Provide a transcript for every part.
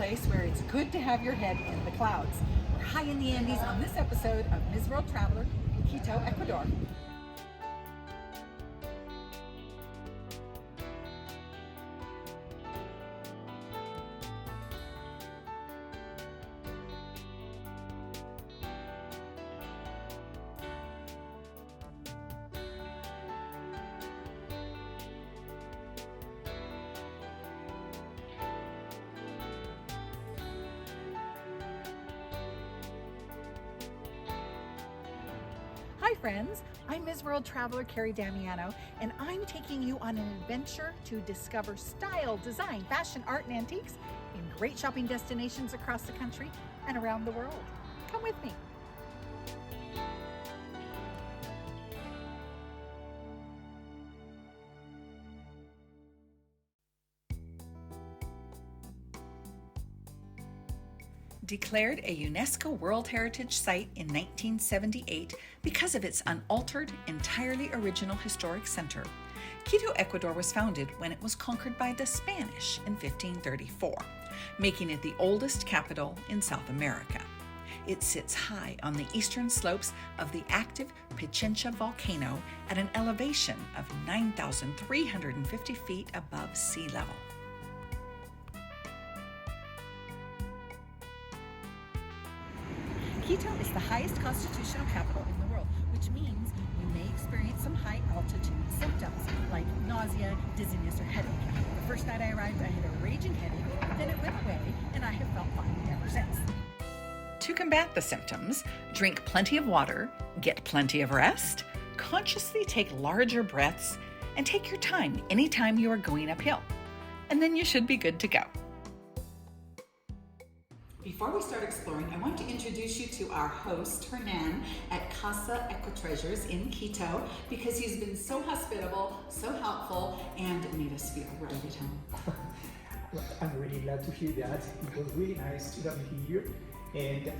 place where it's good to have your head in the clouds. We're high in the Andes on this episode of Ms. World Traveler, Quito, Ecuador. Hi friends, I'm Ms. World Traveler Carrie Damiano, and I'm taking you on an adventure to discover style, design, fashion, art, and antiques in great shopping destinations across the country and around the world. Come with me. Declared a UNESCO World Heritage Site in 1978 because of its unaltered, entirely original historic center, Quito, Ecuador was founded when it was conquered by the Spanish in 1534, making it the oldest capital in South America. It sits high on the eastern slopes of the active Pichincha volcano at an elevation of 9,350 feet above sea level. Quito is the highest constitutional capital in the world, which means you may experience some high altitude symptoms like nausea, dizziness, or headache. The first night I arrived, I had a raging headache, but then it went away, and I have felt fine ever since. To combat the symptoms, drink plenty of water, get plenty of rest, consciously take larger breaths, and take your time anytime you are going uphill. And then you should be good to go. Before we start exploring, I want to introduce you to our host, Hernan, at Casa Ecuatreasures in Quito, because he's been so hospitable, so helpful, and made us feel right at home. I'm really glad to hear that. It was really nice to have you here, and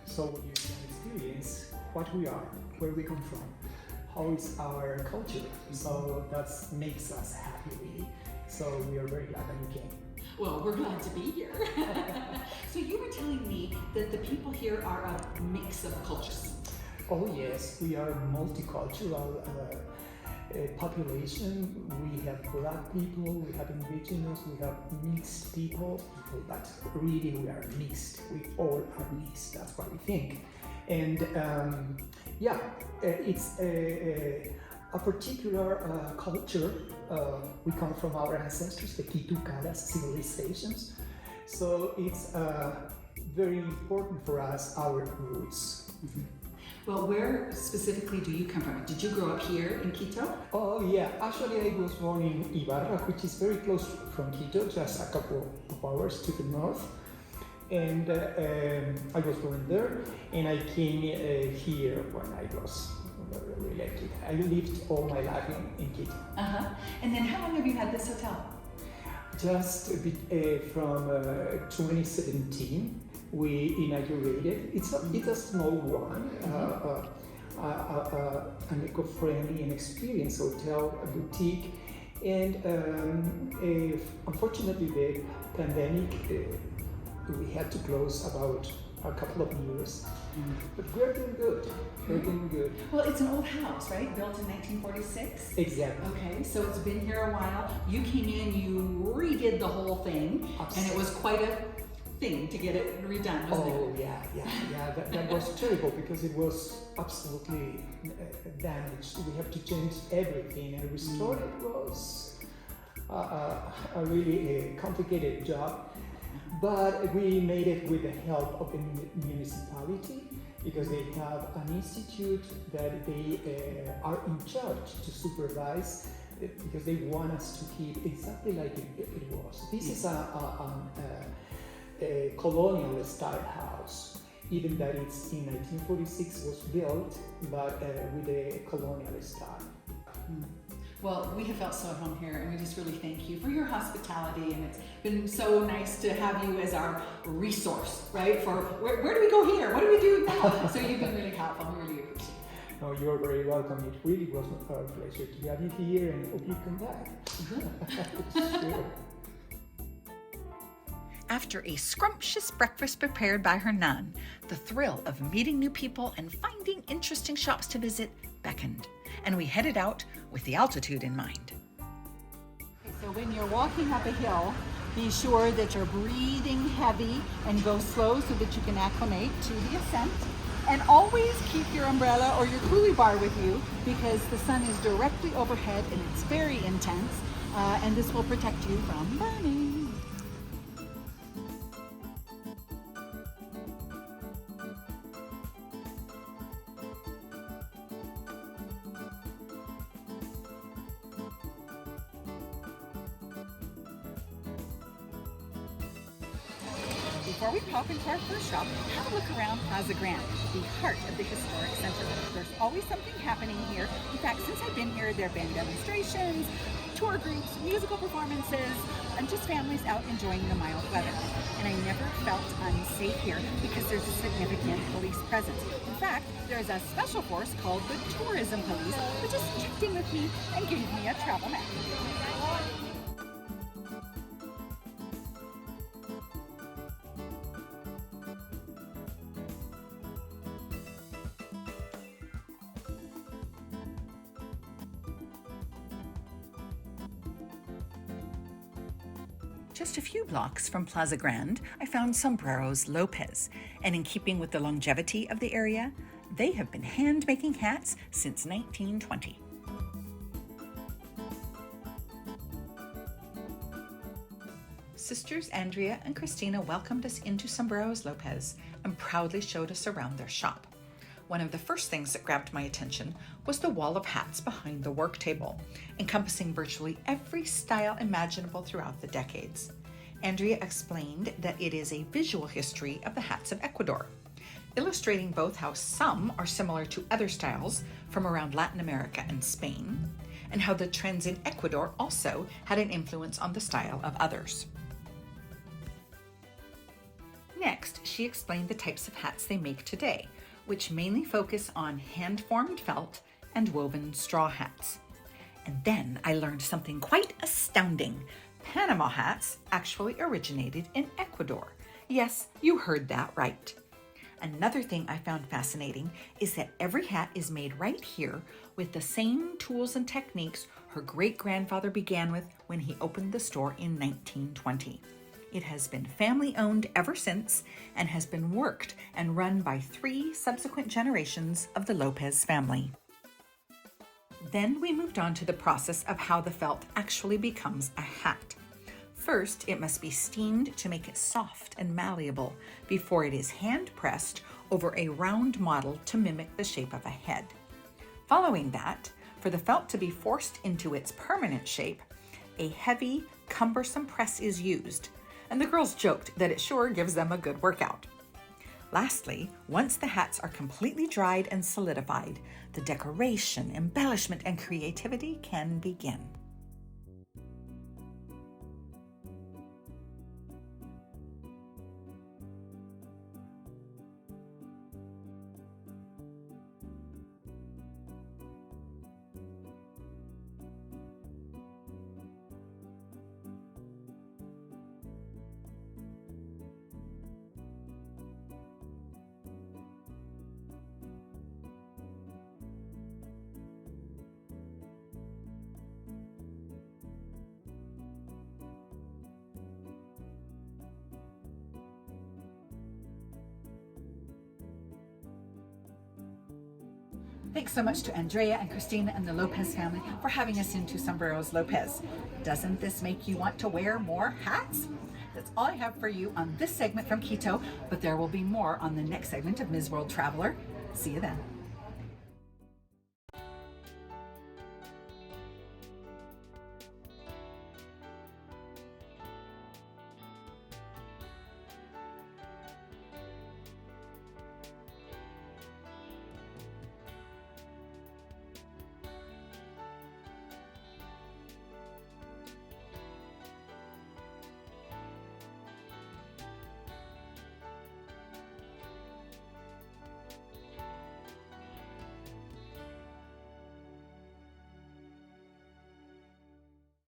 so you can experience what we are, where we come from, how is our culture. So that makes us happy, really. So we are very glad that you came. Well, we're glad to be here. So you were telling me that the people here are a mix of cultures. Oh yes, we are multicultural population. We have black people, we have indigenous, we have mixed people, but really we are mixed. We all are mixed, that's what we think. And it's a particular culture. We come from our ancestors, the Quito civilizations. So it's very important for us, our roots. Mm-hmm. Well, where specifically do you come from? Did you grow up here in Quito? Oh yeah, actually I was born in Ibarra, which is very close from Quito, just a couple of hours to the north. And I was born there, and I came here when I was really lucky. I lived all my life in Quito. And then how long have you had this hotel? Just a bit from 2017, we inaugurated. It's a small one, an eco-friendly and experienced hotel, a boutique. And unfortunately, the pandemic, we had to close about a couple of years. But we're doing good. We're doing good. Well, it's an old house, right? Built in 1946? Exactly. Okay, so it's been here a while. You came in, you redid the whole thing, Absolutely. And it was quite a thing to get it redone, wasn't it? Oh, yeah. That was terrible because it was absolutely damaged. We have to change everything, and restore it was a really complicated job. But we made it with the help of the municipality, because they have an institute that they are in charge to supervise, because they want us to keep exactly like it was. This is a colonial style house, even that it's in 1946 was built, but with a colonial style. Well, we have felt so at home here, and we just really thank you for your hospitality, and it's been so nice to have you as our resource, right? For where do we go here? What do we do now? So you've been really helpful. We really appreciate it. No, you're very welcome. It really was a pleasure to have you here, and hope you come back. Sure. After a scrumptious breakfast prepared by her nun, the thrill of meeting new people and finding interesting shops to visit beckoned, and we headed out with the altitude in mind. So when you're walking up a hill, be sure that you're breathing heavy and go slow so that you can acclimate to the ascent. And always keep your umbrella or your coolie bar with you, because the sun is directly overhead and it's very intense, and this will protect you from burning. Before we pop into our first shop, have a look around Plaza Grande, the heart of the historic center. There's always something happening here. In fact, since I've been here, there have been demonstrations, tour groups, musical performances, and just families out enjoying the mild weather. And I never felt unsafe here because there's a significant police presence. In fact, there's a special force called the Tourism Police that just checked in with me and gave me a travel map. Just a few blocks from Plaza Grande, I found Sombreros Lopez, and in keeping with the longevity of the area, they have been hand-making hats since 1920. Sisters Andrea and Christina welcomed us into Sombreros Lopez and proudly showed us around their shop. One of the first things that grabbed my attention was the wall of hats behind the work table, encompassing virtually every style imaginable throughout the decades. Andrea explained that it is a visual history of the hats of Ecuador, illustrating both how some are similar to other styles from around Latin America and Spain, and how the trends in Ecuador also had an influence on the style of others. Next, she explained the types of hats they make today, which mainly focus on hand-formed felt and woven straw hats. And then I learned something quite astounding. Panama hats actually originated in Ecuador. Yes, you heard that right. Another thing I found fascinating is that every hat is made right here with the same tools and techniques her great-grandfather began with when he opened the store in 1920. It has been family-owned ever since and has been worked and run by 3 subsequent generations of the Lopez family. Then we moved on to the process of how the felt actually becomes a hat. First, it must be steamed to make it soft and malleable before it is hand-pressed over a round model to mimic the shape of a head. Following that, for the felt to be forced into its permanent shape, a heavy, cumbersome press is used, and the girls joked that it sure gives them a good workout. Lastly, once the hats are completely dried and solidified, the decoration, embellishment, and creativity can begin. Thanks so much to Andrea and Christina and the Lopez family for having us into Sombreros Lopez. Doesn't this make you want to wear more hats? That's all I have for you on this segment from Quito, but there will be more on the next segment of Ms. World Traveler. See you then.